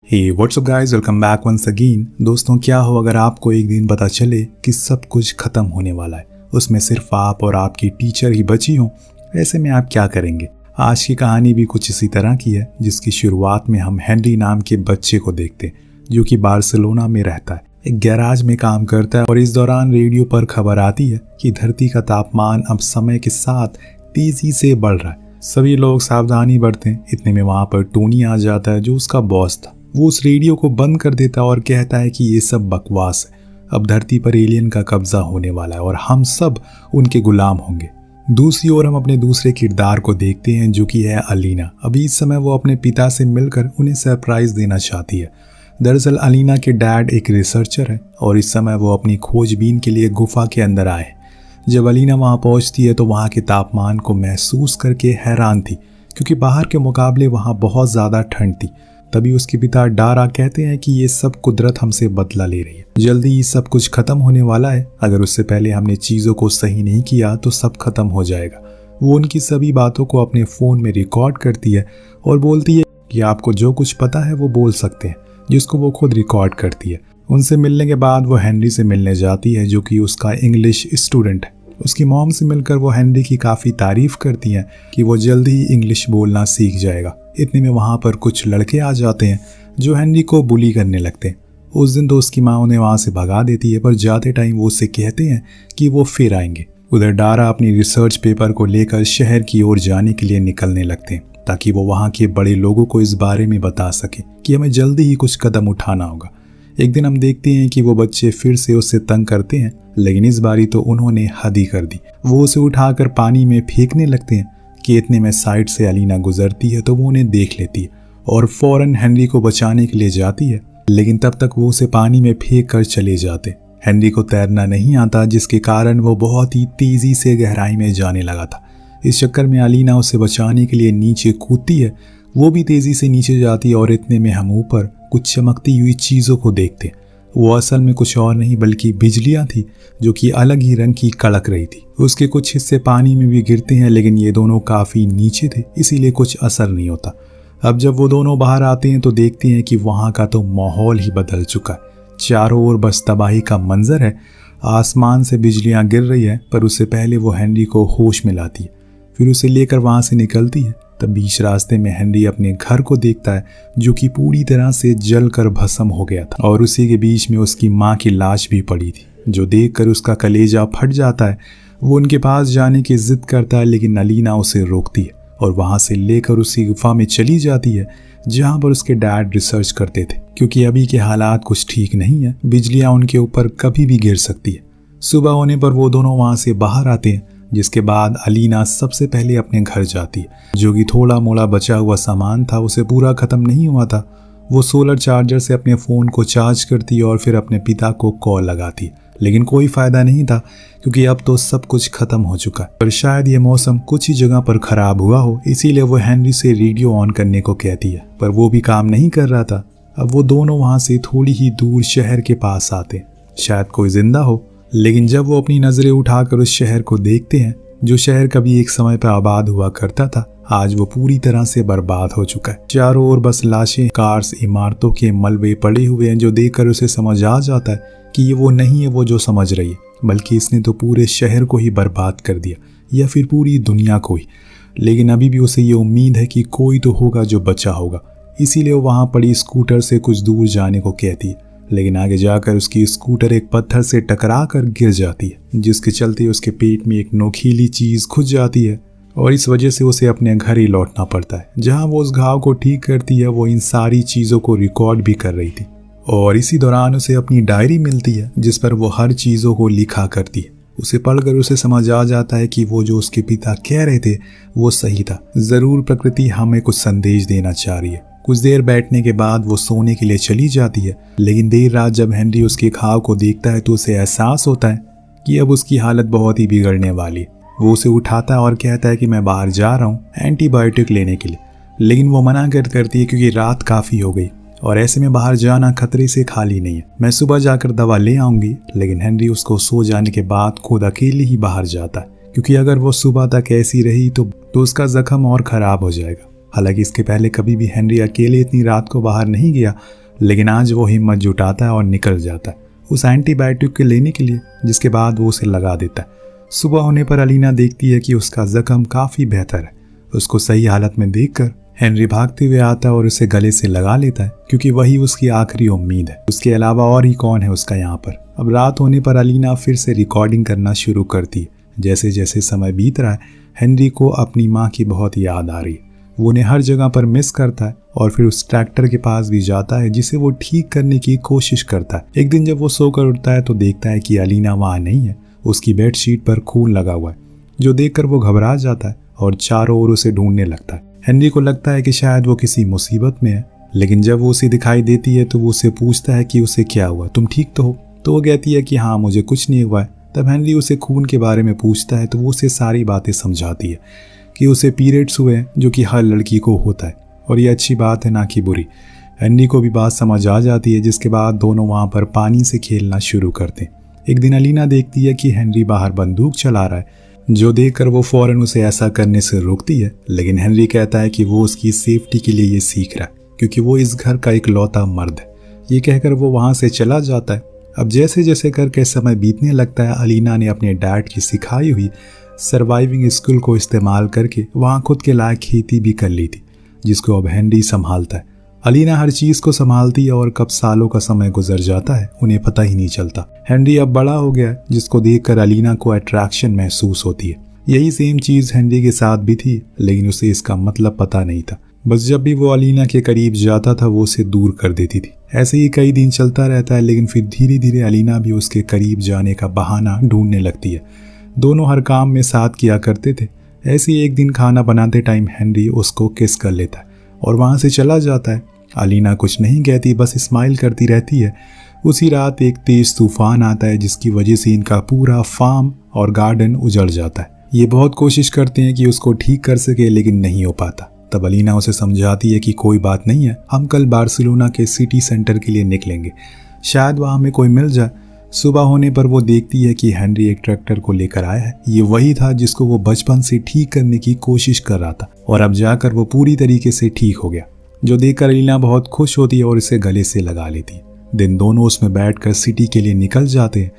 हे WhatsApp guys, welcome back once again. दोस्तों, क्या हो अगर आपको एक दिन पता चले कि सब कुछ खत्म होने वाला है, उसमें सिर्फ आप और आपकी टीचर ही बची हो। ऐसे में आप क्या करेंगे? आज की कहानी भी कुछ इसी तरह की है, जिसकी शुरुआत में हम हेनरी नाम के बच्चे को देखते हैं, जो कि बार्सिलोना में रहता है, एक गैराज में काम करता है। और इस दौरान रेडियो पर खबर आती है कि धरती का तापमान अब समय के साथ तेजी से बढ़ रहा है। सभी लोग सावधानी बरतें। इतने में वहां पर टोनी आ जाता है, जो उसका बॉस था। वो उस रेडियो को बंद कर देता है और कहता है कि ये सब बकवास है। अब धरती पर एलियन का कब्जा होने वाला है और हम सब उनके गुलाम होंगे। दूसरी ओर हम अपने दूसरे किरदार को देखते हैं, जो कि है अलीना। अभी इस समय वो अपने पिता से मिलकर उन्हें सरप्राइज देना चाहती है। दरअसल अलीना के डैड एक रिसर्चर है और इस समय वो अपनी खोजबीन के लिए गुफा के अंदर आए। जब अलीना वहां पहुंचती है तो वहां के तापमान को महसूस करके हैरान थी, क्योंकि बाहर के मुकाबले वहां बहुत ज़्यादा ठंड थी। तभी उसके पिता डारा कहते हैं कि ये सब कुदरत हमसे बदला ले रही है, जल्दी ही सब कुछ खत्म होने वाला है। अगर उससे पहले हमने चीज़ों को सही नहीं किया तो सब खत्म हो जाएगा। वो उनकी सभी बातों को अपने फ़ोन में रिकॉर्ड करती है और बोलती है कि आपको जो कुछ पता है वो बोल सकते हैं, जिसको वो खुद रिकॉर्ड करती है। उनसे मिलने के बाद वो हेनरी से मिलने जाती है, जो कि उसका इंग्लिश स्टूडेंट है। उसकी मॉम से मिलकर वो हेनरी की काफ़ी तारीफ करती हैं कि वो जल्दी ही इंग्लिश बोलना सीख जाएगा। इतने में वहाँ पर कुछ लड़के आ जाते हैं जो हेनरी को बुली करने लगते हैं। उस दिन तो उसकी माँ उन्हें वहाँ से भगा देती है, पर जाते टाइम वो उससे कहते हैं कि वो फिर आएंगे। उधर डारा अपनी रिसर्च पेपर को लेकर शहर की ओर जाने के लिए निकलने लगते हैं, ताकि वो वहाँ के बड़े लोगों को इस बारे में बता सके कि हमें जल्दी ही कुछ कदम उठाना होगा। एक दिन हम देखते हैं कि वो बच्चे फिर से उससे तंग करते हैं, लेकिन इस बारी तो उन्होंने हद ही कर दी। वो उसे उठाकर पानी में फेंकने लगते हैं कि इतने में साइड से अलीना गुजरती है तो वो उन्हें देख लेती है और फौरन हेनरी को बचाने के लिए जाती है, लेकिन तब तक वो उसे पानी में फेंक कर चले जाते। हेनरी को तैरना नहीं आता, जिसके कारण वो बहुत ही तेजी से गहराई में जाने लगा था। इस चक्कर में अलीना उसे बचाने के लिए नीचे कूदती है। वो भी तेजी से नीचे जाती है और इतने में हम ऊपर कुछ चमकती हुई चीज़ों को देखते। वो असल में कुछ और नहीं बल्कि बिजलियां थी, जो कि अलग ही रंग की कड़क रही थी। उसके कुछ हिस्से पानी में भी गिरते हैं, लेकिन ये दोनों काफ़ी नीचे थे, इसीलिए कुछ असर नहीं होता। अब जब वो दोनों बाहर आते हैं तो देखते हैं कि वहाँ का तो माहौल ही बदल चुका है। चारों ओर बस तबाही का मंजर है। आसमान से बिजलियाँ गिर रही है, पर उससे पहले वो हेनरी को होश में लाती है, फिर उसे लेकर वहाँ से निकलती है। तब बीच रास्ते में हेनरी अपने घर को देखता है, जो कि पूरी तरह से जलकर भस्म हो गया था, और उसी के बीच में उसकी माँ की लाश भी पड़ी थी, जो देखकर उसका कलेजा फट जाता है। वो उनके पास जाने की जिद करता है, लेकिन अलीना उसे रोकती है और वहाँ से लेकर उसी गुफा में चली जाती है, जहाँ पर उसके डैड रिसर्च करते थे, क्योंकि अभी के हालात कुछ ठीक नहीं है। बिजलियाँ उनके ऊपर कभी भी गिर सकती है। सुबह होने पर वो दोनों वहाँ से बाहर आते हैं, जिसके बाद अलीना सबसे पहले अपने घर जाती है। जो कि थोड़ा मोड़ा बचा हुआ सामान था, उसे पूरा ख़त्म नहीं हुआ था। वो सोलर चार्जर से अपने फ़ोन को चार्ज करती है और फिर अपने पिता को कॉल लगाती है, लेकिन कोई फ़ायदा नहीं था, क्योंकि अब तो सब कुछ ख़त्म हो चुका है। पर शायद ये मौसम कुछ ही जगह पर ख़राब हुआ हो, इसीलिए वो हेनरी से रेडियो ऑन करने को कहती है, पर वो भी काम नहीं कर रहा था। अब वो दोनों वहाँ से थोड़ी ही दूर शहर के पास आते, शायद कोई जिंदा हो। लेकिन जब वो अपनी नज़रें उठाकर उस शहर को देखते हैं, जो शहर कभी एक समय पर आबाद हुआ करता था, आज वो पूरी तरह से बर्बाद हो चुका है। चारों ओर बस लाशें, कार्स, इमारतों के मलबे पड़े हुए हैं, जो देखकर उसे समझ आ जाता है कि ये वो नहीं है वो जो समझ रही है, बल्कि इसने तो पूरे शहर को ही बर्बाद कर दिया, या फिर पूरी दुनिया को ही। लेकिन अभी भी उसे ये उम्मीद है कि कोई तो होगा जो बचा होगा, इसीलिए वो वहाँ पड़ी स्कूटर से कुछ दूर जाने को कहती है। लेकिन आगे जाकर उसकी स्कूटर एक पत्थर से टकरा कर गिर जाती है, जिसके चलते उसके पेट में एक नोकीली चीज़ घुस जाती है, और इस वजह से उसे अपने घर ही लौटना पड़ता है। जहां वो उस घाव को ठीक करती है, वो इन सारी चीज़ों को रिकॉर्ड भी कर रही थी, और इसी दौरान उसे अपनी डायरी मिलती है, जिस पर वो हर चीज़ों को लिखा करती है। उसे पढ़कर उसे समझ आ जाता है कि वो जो उसके पिता कह रहे थे वो सही था। ज़रूर प्रकृति हमें कुछ संदेश देना चाह रही है। कुछ देर बैठने के बाद वो सोने के लिए चली जाती है, लेकिन देर रात जब हेनरी उसके घाव को देखता है तो उसे एहसास होता है कि अब उसकी हालत बहुत ही बिगड़ने वाली है। वो उसे उठाता है और कहता है कि मैं बाहर जा रहा हूँ एंटीबायोटिक लेने के लिए, लेकिन वो मना करती है क्योंकि रात काफ़ी हो गई और ऐसे में बाहर जाना खतरे से खाली नहीं है। मैं सुबह जाकर दवा ले आऊँगी। लेकिन हेनरी उसको सो जाने के बाद खुद अकेले ही बाहर जाता है, क्योंकि अगर वो सुबह तक ऐसी रही तो उसका जख्म और ख़राब हो जाएगा। हालांकि इसके पहले कभी भी हेनरी अकेले इतनी रात को बाहर नहीं गया, लेकिन आज वो हिम्मत जुटाता है और निकल जाता है उस एंटीबायोटिक के लेने के लिए, जिसके बाद वो उसे लगा देता है। सुबह होने पर अलीना देखती है कि उसका जख्म काफ़ी बेहतर है। उसको सही हालत में देखकर हेनरी भागते हुए आता है और उसे गले से लगा लेता है, क्योंकि वही उसकी आखिरी उम्मीद है। उसके अलावा और ही कौन है उसका यहाँ पर। अब रात होने पर अलीना फिर से रिकॉर्डिंग करना शुरू करती है। जैसे जैसे समय बीत रहा है, हेनरी को अपनी माँ की बहुत याद आ रही है। वो उन्हें हर जगह पर मिस करता है और फिर उस ट्रैक्टर के पास भी जाता है जिसे वो ठीक करने की कोशिश करता है। एक दिन जब वो सोकर उठता है तो देखता है कि अलीना वहाँ नहीं है। उसकी बेडशीट पर खून लगा हुआ है, जो देखकर वो घबरा जाता है और चारों ओर उसे ढूंढने लगता है। हेनरी को लगता है कि शायद वो किसी मुसीबत में है, लेकिन जब वो उसे दिखाई देती है तो वो उसे पूछता है कि उसे क्या हुआ, तुम ठीक तो हो? तो वो कहती है कि हाँ, मुझे कुछ नहीं हुआ है। तब हेनरी उसे खून के बारे में पूछता है तो वो उसे सारी बातें समझाती है कि उसे पीरियड्स हुए हैं, जो कि हर लड़की को होता है और ये अच्छी बात है, ना कि बुरी। हेनरी को भी बात समझ आ जाती है, जिसके बाद दोनों वहाँ पर पानी से खेलना शुरू करते हैं। एक दिन अलीना देखती है कि हेनरी बाहर बंदूक चला रहा है, जो देखकर वो फौरन उसे ऐसा करने से रोकती है, लेकिन हेनरी कहता है कि वो उसकी सेफ्टी के लिए ये सीख रहा है, क्योंकि वो इस घर का इकलौता मर्द है। ये कहकर वो वहाँ से चला जाता है। अब जैसे जैसे करके समय बीतने लगता है, अलीना ने अपने डैड की सिखाई हुई सर्वाइविंग स्किल को इस्तेमाल करके वहाँ खुद के लायक खेती भी कर ली थी, जिसको अब हेनरी संभालता है। अलीना हर चीज़ को संभालती है और कब सालों का समय गुजर जाता है उन्हें पता ही नहीं चलता। हेनरी अब बड़ा हो गया है, जिसको देखकर अलीना को अट्रैक्शन महसूस होती है। यही सेम चीज़ हेनरी के साथ भी थी, लेकिन उसे इसका मतलब पता नहीं था। बस जब भी वो अलीना के करीब जाता था वो उसे दूर कर देती थी। ऐसे ही कई दिन चलता रहता है, लेकिन फिर धीरे धीरे अलीना भी उसके करीब जाने का बहाना ढूंढने लगती है। दोनों हर काम में साथ किया करते थे। ऐसे ही एक दिन खाना बनाते टाइम हेनरी उसको किस कर लेता है और वहाँ से चला जाता है। अलीना कुछ नहीं कहती, बस स्माइल करती रहती है। उसी रात एक तेज तूफान आता है, जिसकी वजह से इनका पूरा फार्म और गार्डन उजड़ जाता है। ये बहुत कोशिश करते हैं कि उसको ठीक कर सके, लेकिन नहीं हो पाता। तब अलीना उसे समझाती है कि कोई बात नहीं है, हम कल बार्सिलोना के सिटी सेंटर के लिए निकलेंगे, शायद वहाँ हमें कोई मिल जाए। सुबह होने पर वो देखती है कि हेनरी एक ट्रैक्टर को लेकर आया है। ये वही था जिसको वो बचपन से ठीक करने की कोशिश कर रहा था और अब जाकर वो पूरी तरीके से ठीक हो गया, जो देखकर अलीना बहुत खुश होती है और इसे गले से लगा लेती है। दिन दोनों उसमें बैठकर सिटी के लिए निकल जाते हैं,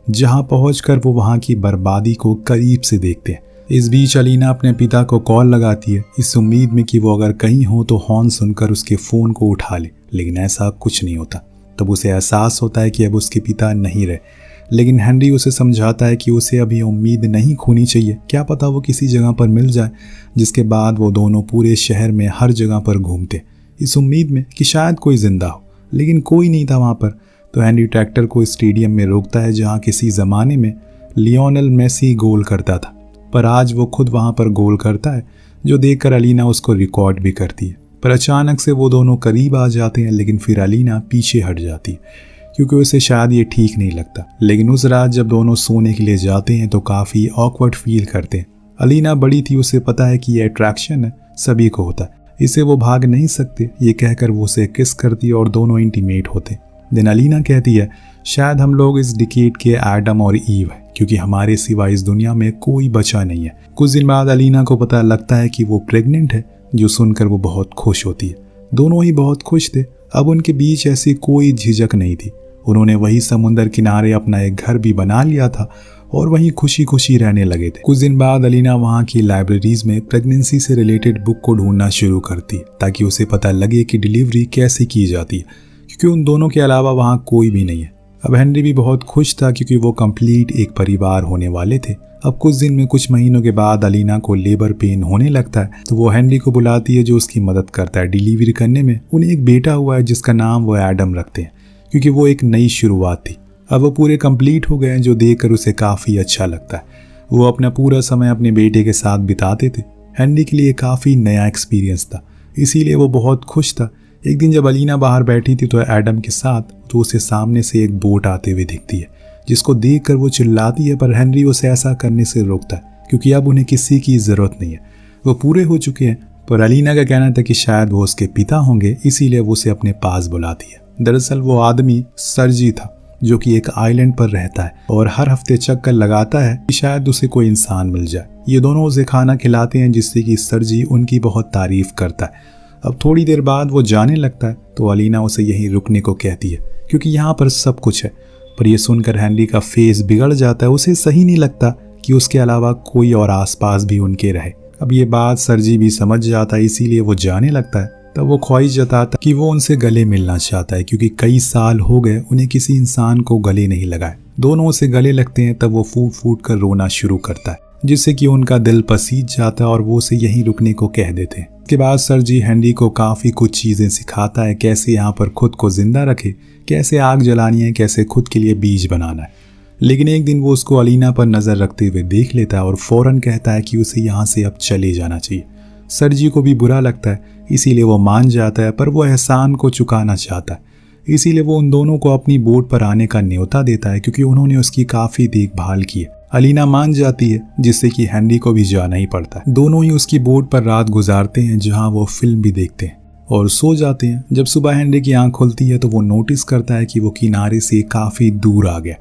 जहां पहुंचकर वो वहां की बर्बादी को करीब से देखते हैं। इस बीच अलीना अपने पिता को कॉल लगाती है, इस उम्मीद में कि वो अगर कहीं हो तो हॉर्न सुनकर उसके फ़ोन को उठा ले, लेकिन ऐसा कुछ नहीं होता। तब उसे एहसास होता है कि अब उसके पिता नहीं रहे, लेकिन हेनरी उसे समझाता है कि उसे अभी उम्मीद नहीं खोनी चाहिए, क्या पता वो किसी जगह पर मिल जाए। जिसके बाद वो दोनों पूरे शहर में हर जगह पर घूमते, इस उम्मीद में कि शायद कोई जिंदा हो, लेकिन कोई नहीं था वहाँ पर। तो हेनरी ट्रैक्टर को स्टेडियम में रोकता है, जहाँ किसी ज़माने में लियोनेल मेसी गोल करता था, पर आज वो खुद वहाँ पर गोल करता है, जो देखकर अलीना उसको रिकॉर्ड भी करती है। पर अचानक से वो दोनों करीब आ जाते हैं, लेकिन फिर अलीना पीछे हट जाती है, क्योंकि उसे शायद ये ठीक नहीं लगता। लेकिन उस रात जब दोनों सोने के लिए जाते हैं तो काफ़ी ऑकवर्ड फील करते हैं। अलीना बड़ी थी, उसे पता है कि ये अट्रैक्शन है, सभी को होता है, इसे वो भाग नहीं सकते। ये कहकर वो उसे किस करती है और दोनों इंटीमेट होते। दिन अलीना कहती है, शायद हम लोग इस डिकेड के एडम और ईव है, क्योंकि हमारे सिवा इस दुनिया में कोई बचा नहीं है। कुछ दिन बाद अलीना को पता लगता है कि वो प्रेग्नेंट है, जो सुनकर वो बहुत खुश होती है। दोनों ही बहुत खुश थे, अब उनके बीच ऐसी कोई झिझक नहीं थी। उन्होंने वही समुंदर किनारे अपना एक घर भी बना लिया था और वहीं खुशी खुशी रहने लगे थे। कुछ दिन बाद अलीना वहाँ की लाइब्रेरीज में प्रेगनेंसी से रिलेटेड बुक को ढूंढना शुरू करती है, ताकि उसे पता लगे कि डिलीवरी कैसे की जाती है, क्योंकि उन दोनों के अलावा वहाँ कोई भी नहीं है। अब हेनरी भी बहुत खुश था, क्योंकि वो कंप्लीट एक परिवार होने वाले थे। अब कुछ महीनों के बाद अलीना को लेबर पेन होने लगता है, तो वो हेनरी को बुलाती है, जो उसकी मदद करता है डिलीवरी करने में। उन्हें एक बेटा हुआ है, जिसका नाम वो एडम रखते हैं, क्योंकि वो एक नई शुरुआत थी। अब वो पूरे कंप्लीट हो गए हैं, जो देखकर उसे काफ़ी अच्छा लगता है। वो अपना पूरा समय अपने बेटे के साथ बिताते थे। हेनरी के लिए काफ़ी नया एक्सपीरियंस था, इसीलिए वो बहुत खुश था। एक दिन जब अलीना बाहर बैठी थी तो एडम के साथ, तो उसे सामने से एक बोट आते हुए दिखती है, जिसको देखकर वो चिल्लाती है, पर हेनरी उसे ऐसा करने से रोकता है, क्योंकि अब उन्हें किसी की ज़रूरत नहीं है, वो पूरे हो चुके हैं। पर अलीना का कहना था कि शायद वो उसके पिता होंगे, इसीलिए वो उसे अपने पास बुलाती है। दरअसल वो आदमी सर्जी था, जो कि एक आइलैंड पर रहता है और हर हफ्ते चक्कर लगाता है कि शायद उसे कोई इंसान मिल जाए। ये दोनों उसे खाना खिलाते हैं जिससे कि सरजी उनकी बहुत तारीफ करता है। अब थोड़ी देर बाद वो जाने लगता है तो अलीना उसे यहीं रुकने को कहती है क्योंकि यहाँ पर सब कुछ है। पर यह सुनकर हेनरी का फेस बिगड़ जाता है। उसे सही नहीं लगता कि उसके अलावा कोई और आसपास भी उनके रहे। अब ये बात सरजी भी समझ जाता है, इसीलिए वो जाने लगता है। तब वो ख्वाहिश जताता कि वो उनसे गले मिलना चाहता है क्योंकि कई साल हो गए उन्हें किसी इंसान को गले नहीं लगाए। दोनों उसे गले लगते हैं। तब वो फूट फूट कर रोना शुरू करता है जिससे कि उनका दिल पसीज जाता है और वो उसे यहीं रुकने को कह देते हैं। इसके बाद सरजी हेनरी को काफ़ी कुछ चीज़ें सिखाता है, कैसे यहाँ पर खुद को जिंदा रखे, कैसे आग जलानी है, कैसे खुद के लिए बीज बनाना है। लेकिन एक दिन वो उसको अलीना पर नज़र रखते हुए देख लेता है और फौरन कहता है कि उसे यहाँ से अब चले जाना चाहिए। सरजी को भी बुरा लगता है, इसीलिए वो मान जाता है, पर वो एहसान को चुकाना चाहता है। इसीलिए वो उन दोनों को अपनी बोट पर आने का न्योता देता है क्योंकि उन्होंने उसकी काफ़ी देखभाल की है। अलीना मान जाती है जिससे कि हेनरी को भी जाना ही पड़ता है। दोनों ही उसकी बोट पर रात गुजारते हैं जहाँ वो फिल्म भी देखते हैं और सो जाते हैं। जब सुबह हेनरी की आंख खुलती है तो वो नोटिस करता है कि वो किनारे से काफ़ी दूर आ गया,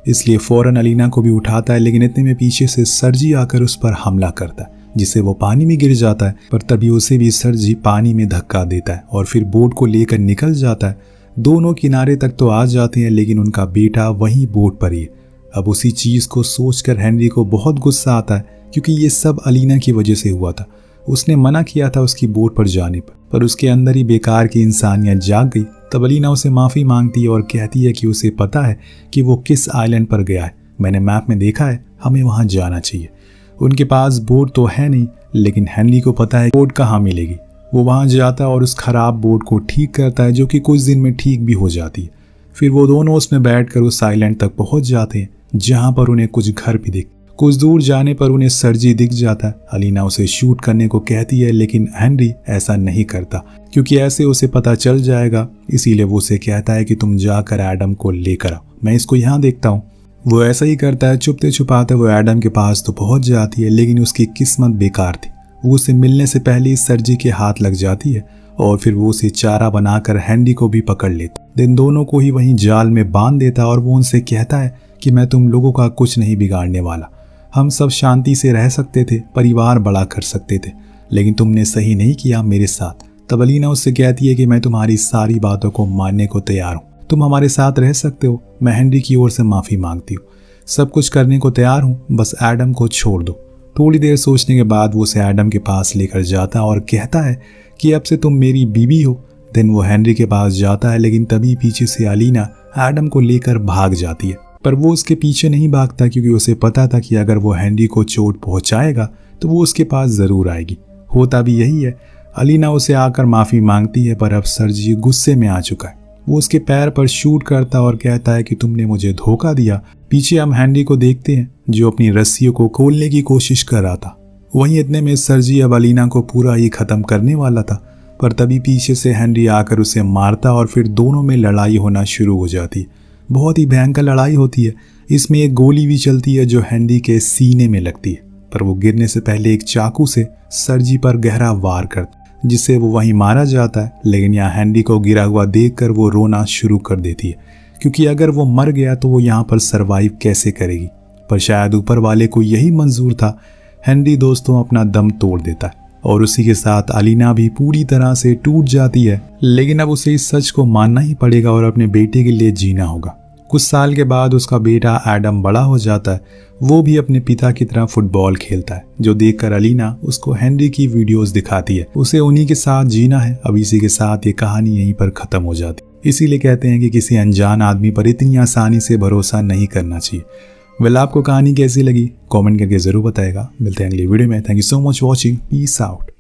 इसलिए फ़ौरन अलीना को भी उठाता है। लेकिन इतने में पीछे से सरजी आकर उस पर हमला करता है जिससे वो पानी में गिर जाता है। पर तभी उसे भी सरजी पानी में धक्का देता है और फिर बोट को लेकर निकल जाता है। दोनों किनारे तक तो आ जाते हैं लेकिन उनका बेटा वहीं बोट पर ही है। अब उसी चीज़ को सोचकर हेनरी को बहुत गुस्सा आता है क्योंकि ये सब अलीना की वजह से हुआ था। उसने मना किया था उसकी बोट पर जाने पर उसके अंदर ही बेकार की इंसानियत जाग गई। तब अलीना उसे माफ़ी मांगती है और कहती है कि उसे पता है कि वो किस आइलैंड पर गया है। मैंने मैप में देखा है, हमें वहाँ जाना चाहिए। उनके पास बोट तो है नहीं, लेकिन हेनरी को पता है बोट कहाँ मिलेगी। वो वहाँ जाता है और उस खराब बोट को ठीक करता है जो कि कुछ दिन में ठीक भी हो जाती है। फिर वो दोनों उसमें बैठकर उस आइलैंड तक पहुँच जाते हैं जहाँ पर उन्हें कुछ घर भी दिखते। कुछ दूर जाने पर उन्हें सरजी दिख जाता है। अलीना उसे शूट करने को कहती है लेकिन हेनरी ऐसा नहीं करता क्योंकि ऐसे उसे पता चल जाएगा। इसीलिए वो उसे कहता है कि तुम जाकर एडम को लेकर आओ, मैं इसको यहाँ देखता हूँ। वो ऐसा ही करता है। छुपते छुपाते वो एडम के पास तो पहुँच जाती है लेकिन उसकी किस्मत बेकार थी। वो उसे मिलने से पहले ही सरजी के हाथ लग जाती है और फिर वो उसे चारा बनाकर हेनरी को भी पकड़ लेता। दिन दोनों को ही वहीं जाल में बांध देता और वो उनसे कहता है कि मैं तुम लोगों का कुछ नहीं बिगाड़ने वाला। हम सब शांति से रह सकते थे, परिवार बड़ा कर सकते थे, लेकिन तुमने सही नहीं किया मेरे साथ। तब अलीना उससे कहती है कि मैं तुम्हारी सारी बातों को मानने को तैयार हूँ, तुम हमारे साथ रह सकते हो। मैं हेनरी की ओर से माफ़ी मांगती हूँ, सब कुछ करने को तैयार हूँ, बस एडम को छोड़ दो। थोड़ी देर सोचने के बाद वो उसे एडम के पास लेकर जाता और कहता है कि अब से तुम मेरी बीवी हो। दिन वो हेनरी के पास जाता है लेकिन तभी पीछे से अलीना एडम को लेकर भाग जाती है। पर वो उसके पीछे नहीं भागता क्योंकि उसे पता था कि अगर वो हेनरी को चोट पहुंचाएगा तो वो उसके पास ज़रूर आएगी। होता भी यही है। अलीना उसे आकर माफ़ी मांगती है पर अब सरजी गुस्से में आ चुका है। वो उसके पैर पर शूट करता और कहता है कि तुमने मुझे धोखा दिया। पीछे हम हेनरी को देखते हैं जो अपनी रस्सियों को खोलने की कोशिश कर रहा था। वहीं इतने में सरजी अब अलीना को पूरा ही ख़त्म करने वाला था, पर तभी पीछे से हेनरी आकर उसे मारता और फिर दोनों में लड़ाई होना शुरू हो जाती है। बहुत ही भयंकर लड़ाई होती है। इसमें एक गोली भी चलती है जो हेनरी के सीने में लगती है, पर वो गिरने से पहले एक चाकू से सरजी पर गहरा वार करता है जिससे वो वहीं मारा जाता है। लेकिन यहाँ हेनरी को गिरा हुआ देखकर वो रोना शुरू कर देती है क्योंकि अगर वो मर गया तो वो यहाँ पर सरवाइव कैसे करेगी। पर शायद ऊपर वाले को यही मंजूर था। हेनरी दोस्तों अपना दम तोड़ देता है और उसी के साथ अलीना भी पूरी तरह से टूट जाती है। लेकिन अब उसे इस सच को मानना ही पड़ेगा और अपने बेटे के लिए जीना होगा। कुछ साल के बाद उसका बेटा एडम बड़ा हो जाता है। वो भी अपने पिता की तरह फुटबॉल खेलता है, जो देखकर अलीना उसको हेनरी की वीडियोस दिखाती है। उसे उन्हीं के साथ जीना है। अब इसी के साथ ये कहानी यहीं पर खत्म हो जाती है। इसीलिए कहते हैं कि किसी अनजान आदमी पर इतनी आसानी से भरोसा नहीं करना चाहिए। वेल, आपको कहानी कैसी लगी कमेंट करके जरूर बताएगा। मिलते हैं अगली वीडियो में। Thank you so much watching. Peace out.